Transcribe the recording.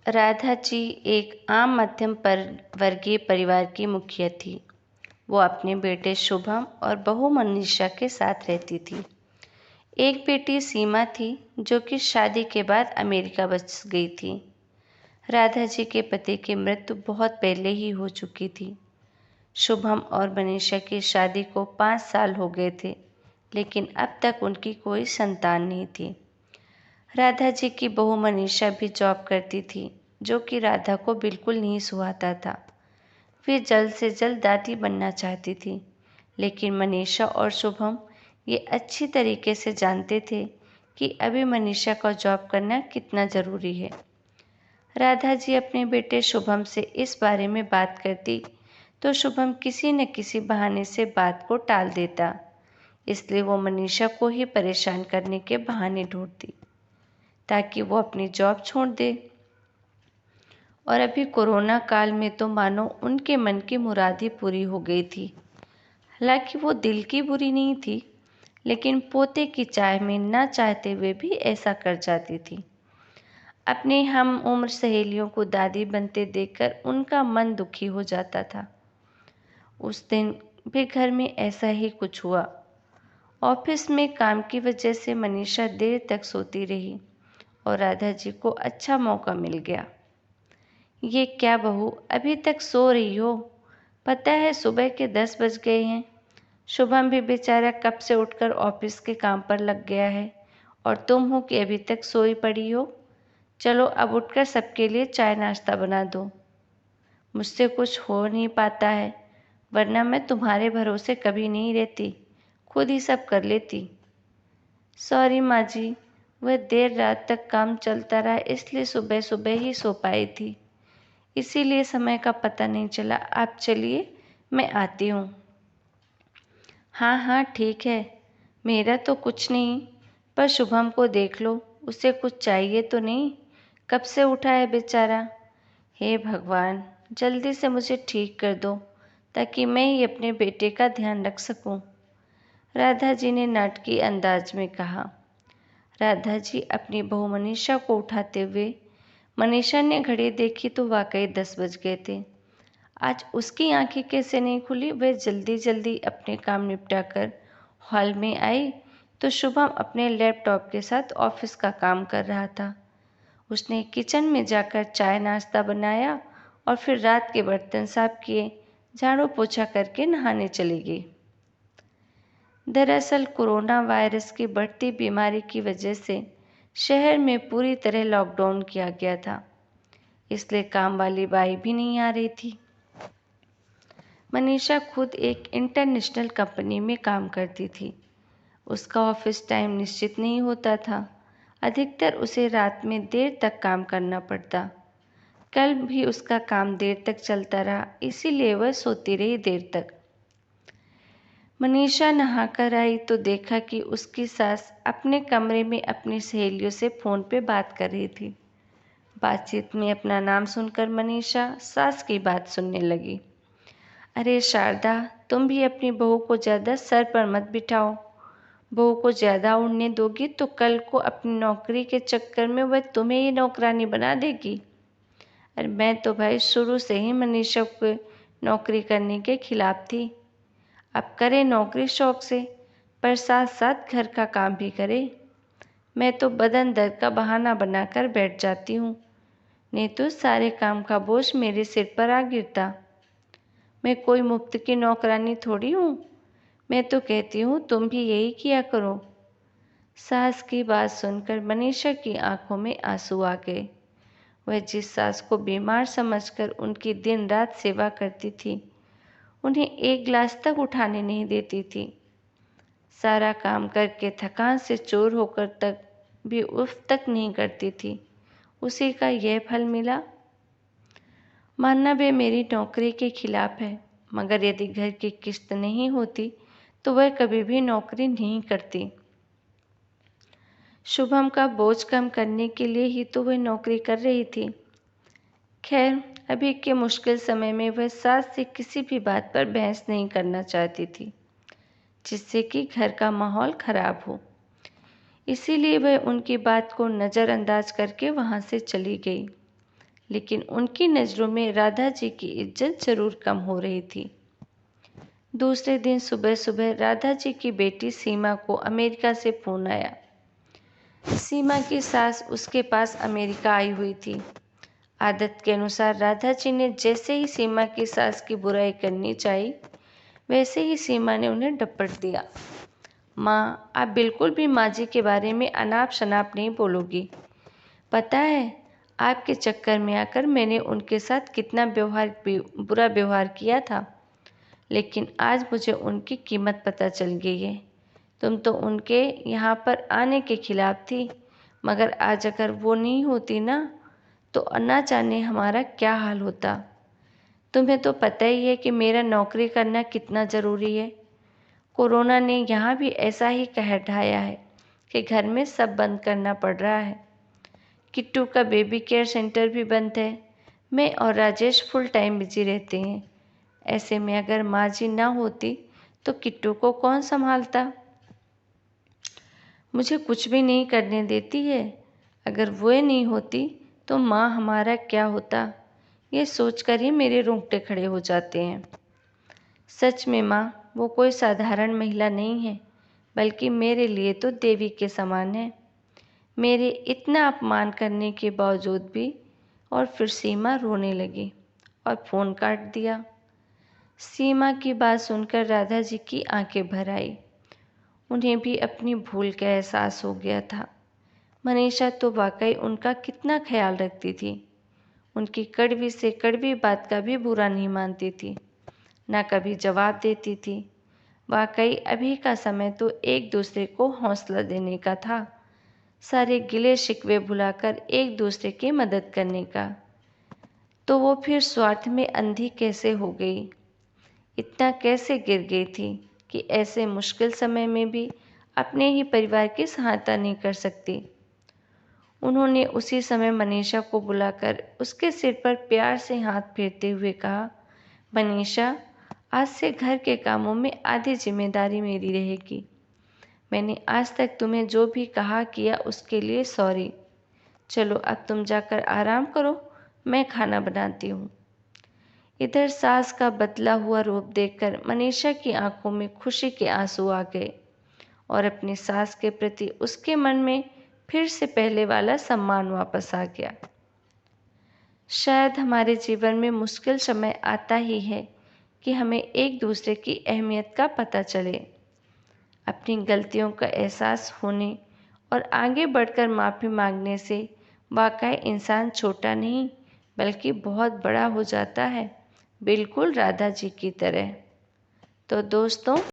राधा जी एक आम मध्यम वर्गीय परिवार की मुखिया थी। वो अपने बेटे शुभम और बहू मनीषा के साथ रहती थी। एक बेटी सीमा थी जो कि शादी के बाद अमेरिका बस गई थी। राधा जी के पति की मृत्यु बहुत पहले ही हो चुकी थी। शुभम और मनीषा की शादी को 5 साल हो गए थे, लेकिन अब तक उनकी कोई संतान नहीं थी। राधा जी की बहू मनीषा भी जॉब करती थी, जो कि राधा को बिल्कुल नहीं सुहाता था। वे जल्द से जल्द दादी बनना चाहती थी, लेकिन मनीषा और शुभम ये अच्छी तरीके से जानते थे कि अभी मनीषा का जॉब करना कितना ज़रूरी है। राधा जी अपने बेटे शुभम से इस बारे में बात करती तो शुभम किसी न किसी बहाने से बात को टाल देता, इसलिए वो मनीषा को ही परेशान करने के बहाने ढूंढती ताकि वो अपनी जॉब छोड़ दे। और अभी कोरोना काल में तो मानो उनके मन की मुराद ही पूरी हो गई थी। हालांकि वो दिल की बुरी नहीं थी, लेकिन पोते की चाह में ना चाहते हुए भी ऐसा कर जाती थी। अपनी हम उम्र सहेलियों को दादी बनते देखकर उनका मन दुखी हो जाता था। उस दिन भी घर में ऐसा ही कुछ हुआ। ऑफिस में काम की वजह से मनीषा देर तक सोती रही और राधा जी को अच्छा मौका मिल गया। ये क्या बहू, अभी तक सो रही हो? पता है सुबह के 10 बज गए हैं। शुभम भी बेचारा कब से उठकर ऑफिस के काम पर लग गया है और तुम हो कि अभी तक सोई पड़ी हो। चलो अब उठकर सबके लिए चाय नाश्ता बना दो। मुझसे कुछ हो नहीं पाता है, वरना मैं तुम्हारे भरोसे कभी नहीं रहती, खुद ही सब कर लेती। सॉरी माँ जी, वह देर रात तक काम चलता रहा, इसलिए सुबह सुबह ही सो पाई थी, इसीलिए समय का पता नहीं चला। आप चलिए, मैं आती हूँ। हाँ हाँ ठीक है, मेरा तो कुछ नहीं, पर शुभम को देख लो, उसे कुछ चाहिए तो नहीं? कब से उठा है बेचारा। हे भगवान, जल्दी से मुझे ठीक कर दो ताकि मैं ही अपने बेटे का ध्यान रख सकूं। राधा जी ने नाटकीय अंदाज में कहा। राधा जी अपनी बहू मनीषा को उठाते हुए, मनीषा ने घड़ी देखी तो वाकई 10 बज गए थे। आज उसकी आंखें कैसे नहीं खुली। वह जल्दी जल्दी अपने काम निपटाकर हॉल में आई तो शुभम अपने लैपटॉप के साथ ऑफिस का काम कर रहा था। उसने किचन में जाकर चाय नाश्ता बनाया और फिर रात के बर्तन साफ किए, झाड़ू पोछा करके नहाने चली गई। दरअसल कोरोना वायरस की बढ़ती बीमारी की वजह से शहर में पूरी तरह लॉकडाउन किया गया था, इसलिए काम वाली बाई भी नहीं आ रही थी। मनीषा खुद एक इंटरनेशनल कंपनी में काम करती थी। उसका ऑफिस टाइम निश्चित नहीं होता था, अधिकतर उसे रात में देर तक काम करना पड़ता। कल भी उसका काम देर तक चलता रहा, इसीलिए वह सोती रही देर तक। मनीषा नहाकर आई तो देखा कि उसकी सास अपने कमरे में अपनी सहेलियों से फ़ोन पे बात कर रही थी। बातचीत में अपना नाम सुनकर मनीषा सास की बात सुनने लगी। अरे शारदा, तुम भी अपनी बहू को ज़्यादा सर पर मत बिठाओ। बहू को ज़्यादा उड़ने दोगी तो कल को अपनी नौकरी के चक्कर में वह तुम्हें ही नौकरानी बना देगी। अरे मैं तो भाई शुरू से ही मनीषा को नौकरी करने के खिलाफ थी। अब करे नौकरी शौक से, पर साथ साथ घर का काम भी करे। मैं तो बदन दर्द का बहाना बनाकर बैठ जाती हूँ, नहीं तो सारे काम का बोझ मेरे सिर पर आ गिरता। मैं कोई मुफ्त की नौकरानी थोड़ी हूँ। मैं तो कहती हूँ तुम भी यही किया करो। सास की बात सुनकर मनीषा की आंखों में आंसू आ गए। वह जिस सास को बीमार समझकर उनकी दिन रात सेवा करती थी, उन्हें एक गिलास तक उठाने नहीं देती थी। सारा काम करके थकान से चूर होकर तक भी उफ तक नहीं करती थी, उसी का यह फल मिला। मानना वे मेरी नौकरी के खिलाफ है, मगर यदि घर की किस्त नहीं होती तो वह कभी भी नौकरी नहीं करती। शुभम का बोझ कम करने के लिए ही तो वह नौकरी कर रही थी। खैर, अभी के मुश्किल समय में वह सास से किसी भी बात पर बहस नहीं करना चाहती थी, जिससे कि घर का माहौल खराब हो। इसीलिए वह उनकी बात को नज़रअंदाज करके वहाँ से चली गई। लेकिन उनकी नज़रों में राधा जी की इज्जत जरूर कम हो रही थी। दूसरे दिन सुबह सुबह राधा जी की बेटी सीमा को अमेरिका से फ़ोन आया। सीमा की सास उसके पास अमेरिका आई हुई थी। आदत के अनुसार राधा जी ने जैसे ही सीमा की सास की बुराई करनी चाहिए, वैसे ही सीमा ने उन्हें डपट दिया। माँ, आप बिल्कुल भी माँ जी के बारे में अनाप शनाप नहीं बोलोगी। पता है, आपके चक्कर में आकर मैंने उनके साथ कितना बुरा व्यवहार किया था, लेकिन आज मुझे उनकी कीमत पता चल गई है। तुम तो उनके यहाँ पर आने के खिलाफ थी, मगर आज अगर वो नहीं होती ना, तो ना जाने हमारा क्या हाल होता। तुम्हें तो पता ही है कि मेरा नौकरी करना कितना ज़रूरी है। कोरोना ने यहाँ भी ऐसा ही कहर ढाया है कि घर में सब बंद करना पड़ रहा है। किट्टू का बेबी केयर सेंटर भी बंद है। मैं और राजेश फुल टाइम बिजी रहते हैं। ऐसे में अगर माँ जी ना होती तो किट्टू को कौन संभालता? मुझे कुछ भी नहीं करने देती है। अगर वो नहीं होती तो माँ हमारा क्या होता, ये सोचकर ही मेरे रोंगटे खड़े हो जाते हैं। सच में माँ, वो कोई साधारण महिला नहीं है, बल्कि मेरे लिए तो देवी के समान है। मेरे इतना अपमान करने के बावजूद भी। और फिर सीमा रोने लगी और फ़ोन काट दिया। सीमा की बात सुनकर राधा जी की आंखें भर आई। उन्हें भी अपनी भूल का एहसास हो गया था। मनीषा तो वाकई उनका कितना ख्याल रखती थी। उनकी कड़वी से कड़वी बात का भी बुरा नहीं मानती थी, ना कभी जवाब देती थी। वाकई अभी का समय तो एक दूसरे को हौसला देने का था, सारे गिले शिकवे भुलाकर एक दूसरे की मदद करने का। तो वो फिर स्वार्थ में अंधी कैसे हो गई? इतना कैसे गिर गई थी कि ऐसे मुश्किल समय में भी अपने ही परिवार की सहायता नहीं कर सकती। उन्होंने उसी समय मनीषा को बुलाकर उसके सिर पर प्यार से हाथ फेरते हुए कहा, मनीषा, आज से घर के कामों में आधी जिम्मेदारी मेरी रहेगी। मैंने आज तक तुम्हें जो भी कहा किया उसके लिए सॉरी। चलो अब तुम जाकर आराम करो, मैं खाना बनाती हूँ। इधर सास का बदला हुआ रूप देखकर मनीषा की आंखों में खुशी के आंसू आ गए और अपनी सास के प्रति उसके मन में फिर से पहले वाला सम्मान वापस आ गया। शायद हमारे जीवन में मुश्किल समय आता ही है कि हमें एक दूसरे की अहमियत का पता चले। अपनी गलतियों का एहसास होने और आगे बढ़कर माफ़ी मांगने से वाकई इंसान छोटा नहीं बल्कि बहुत बड़ा हो जाता है, बिल्कुल राधा जी की तरह। तो दोस्तों,